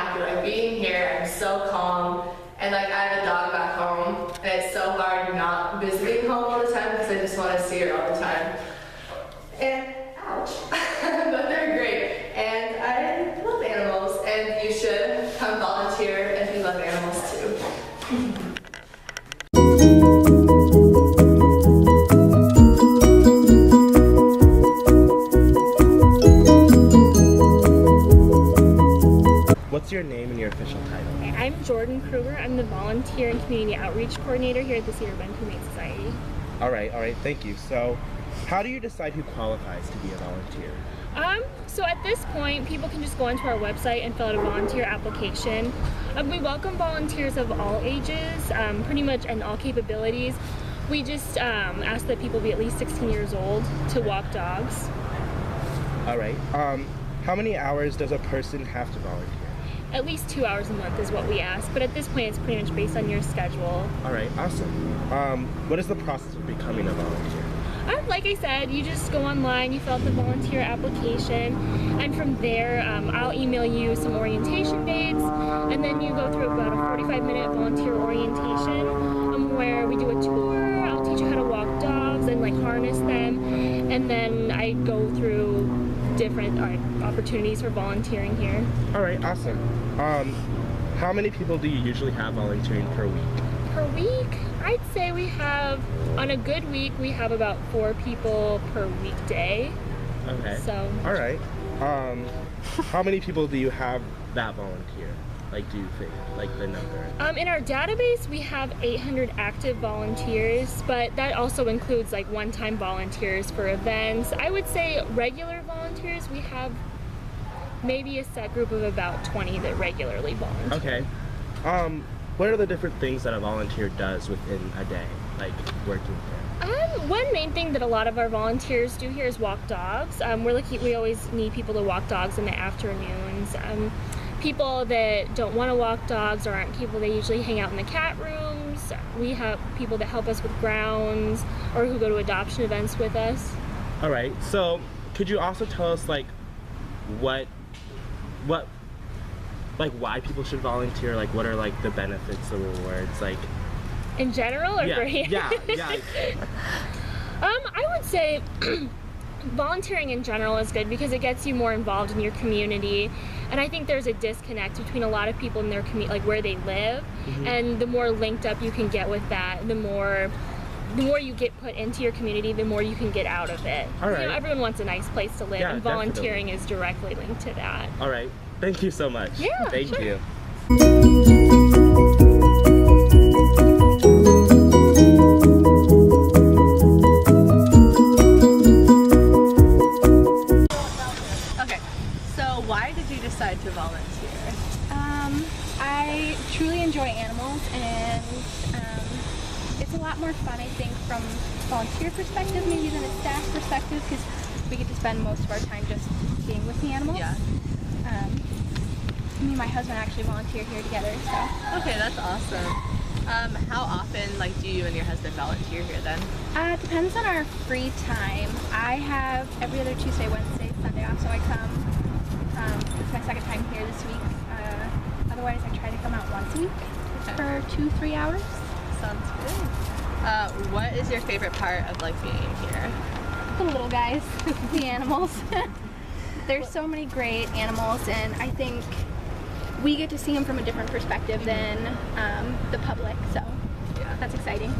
happy. Like being here, I'm so calm. And like I have a dog back home, and it's so hard not visiting home all the time because I just want to see her all the time. And ouch, but they're great. And I love animals, and you should come volunteer if you love animals too. What's your name and your official title? I'm Jordan Kruger. I'm the Volunteer and Community Outreach Coordinator here at the Cedar Bend Humane Society. All right, thank you. So, how do you decide who qualifies to be a volunteer? So at this point, people can just go onto our website and fill out a volunteer application. We welcome volunteers of all ages, pretty much, and all capabilities. We just ask that people be at least 16 years old to walk dogs. All right. How many hours does a person have to volunteer? At least 2 hours a month is what we ask, but at this point it's pretty much based on your schedule. All right, awesome. What is the process of becoming a volunteer? Like I said, you just go online, you fill out the volunteer application, and from there I'll email you some orientation dates, and then you go through about a 45-minute volunteer orientation where we do a tour. I'll teach you how to walk dogs and like harness them, and then I go through different opportunities for volunteering here. All right, awesome. How many people do you usually have volunteering per week? Per week, I'd say we have, on a good week, we have about 4 people per weekday. Okay. So. All right. How many people do you have that volunteer? Like, do you think, like the number? In our database, we have 800 active volunteers, but that also includes like one-time volunteers for events. I would say regular volunteers, we have maybe a set group of about 20 that regularly volunteer. Okay. What are the different things that a volunteer does within a day, like working here? One main thing that a lot of our volunteers do here is walk dogs. We always need people to walk dogs in the afternoons. People that don't want to walk dogs or aren't capable, they usually hang out in the cat rooms. We have people that help us with grounds or who go to adoption events with us. All right, so could you also tell us like why people should volunteer? Like what are like the benefits, the rewards, like in general or for here? Yeah. I would say volunteering in general is good because it gets you more involved in your community, and I think there's a disconnect between a lot of people in their community, like where they live, and the more linked up you can get with that, the more you get put into your community, the more you can get out of it. All right. You know, everyone wants a nice place to live, Yeah, and volunteering definitely is directly linked to that. All right, thank you so much. Yeah, thank sure. you. Why did you decide to volunteer? I truly enjoy animals, and it's a lot more fun, I think, from volunteer perspective maybe than a staff perspective, because we get to spend most of our time just being with the animals. Yeah. Me and my husband actually volunteer here together, so. Okay, that's awesome. How often do you and your husband volunteer here then? It depends on our free time. I have every other Tuesday, Wednesday, Sunday off, so I come. It's my second time here this week. Otherwise, I try to come out once a week for 2-3 hours. Sounds good. What is your favorite part of being here? The little guys, the animals. There's so many great animals, and I think we get to see them from a different perspective than the public, so yeah, that's exciting.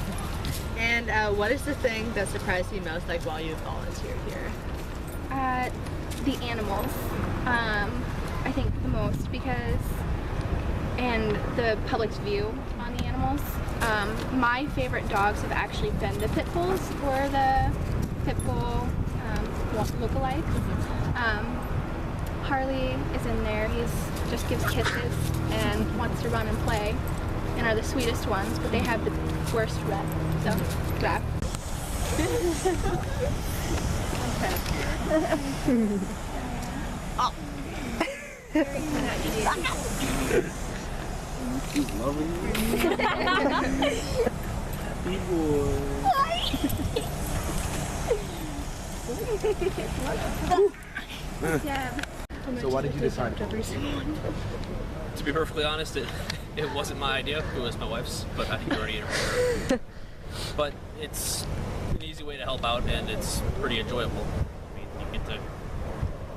And what is the thing that surprised you most while you volunteered here? The animals, I think the most, and the public's view on the animals. My favorite dogs have actually been the pit bulls or the pit bull lookalikes. Harley is in there. He just gives kisses and wants to run and play, and are the sweetest ones, but they have the worst rep. So, yeah. Oh. Yeah. So why did you decide to be perfectly honest, it wasn't my idea. It was my wife's, but I think you already interviewed her. But it's an easy way to help out, and it's pretty enjoyable. I mean, you get to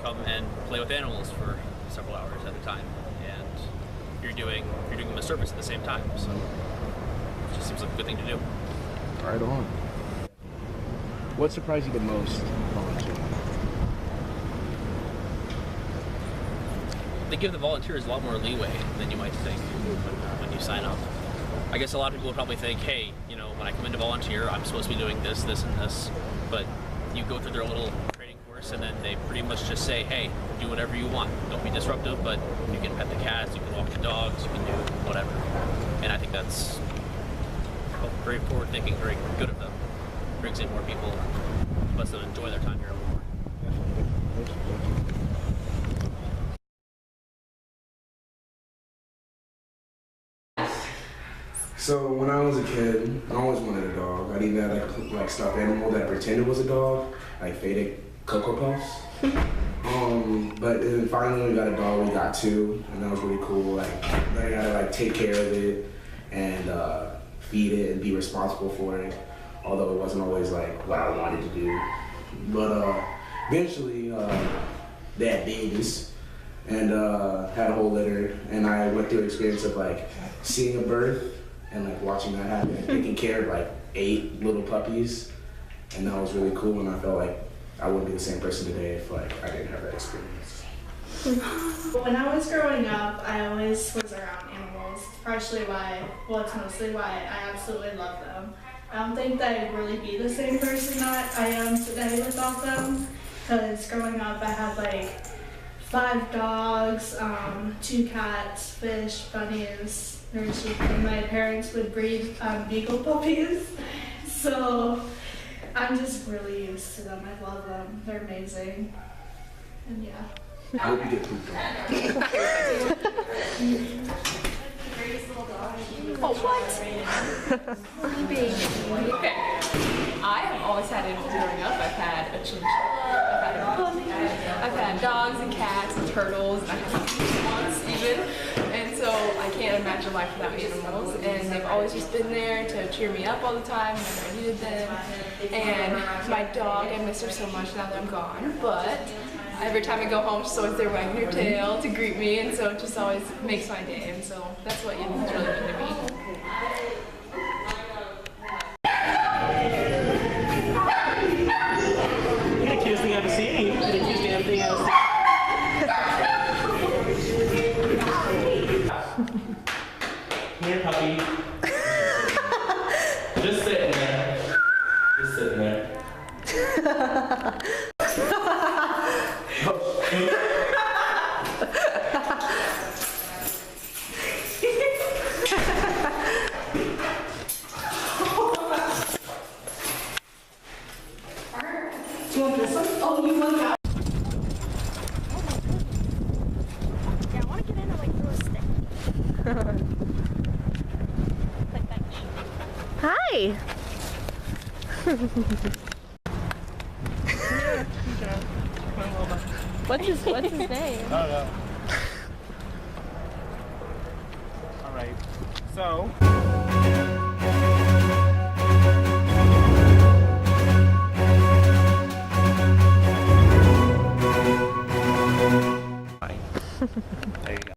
come and play with animals for several hours at a time, and you're doing them a service at the same time. So it just seems like a good thing to do. Right on. What surprised you the most volunteering? They give the volunteers a lot more leeway than you might think when you sign up. I guess a lot of people would probably think, hey, you know, when I come in to volunteer, I'm supposed to be doing this, this, and this. But you go through their little training course, and then they pretty much just say, hey, do whatever you want. Don't be disruptive, but you can pet the cats, you can walk the dogs, you can do whatever. And I think that's very forward thinking, very good of them. Brings in more people, lets them enjoy their time here a little more. So when I was a kid, I always wanted a dog. I even had like stuffed animal that pretended was a dog, like faded Cocoa Puffs. But then finally we got a dog. We got two, and that was really cool. Like I gotta like take care of it and feed it and be responsible for it. Although it wasn't always like what I wanted to do. But eventually they had babies and had a whole litter, and I went through the experience of like seeing a birth and like watching that happen and taking care of like 8 little puppies, and that was really cool, and I felt like I wouldn't be the same person today if like I didn't have that experience. When I was growing up, I always was around animals. Partially why, well, it's mostly why I absolutely love them. I don't think that I'd really be the same person that I am today without them, because growing up I had like 5 dogs, 2 cats, fish, bunnies. And my parents would breed beagle puppies, so I'm just really used to them. I love them. They're amazing, and yeah. I hope you get pooped on. Oh, what? Okay. I have always had animals growing up. I've had a chinchilla, I've had a bunny, I've had dogs and cats and turtles, and I've had once even. And so I can't imagine life without animals. And they've always just been there to cheer me up all the time whenever I needed them. And my dog, I miss her so much now that I'm gone. But every time I go home, she's always there wagging her tail to greet me, and so it just always makes my day. And so that's what animals really mean to me. You're the cutest thing I've ever seen. You're the cutest damn thing I've ever seen. Here, puppy. Just sitting there. Just sitting there. Do you want this one? Oh, you want that? Yeah, I want to get in and like throw a stick. Like that. Hi. What's his name? Oh no. All right. So.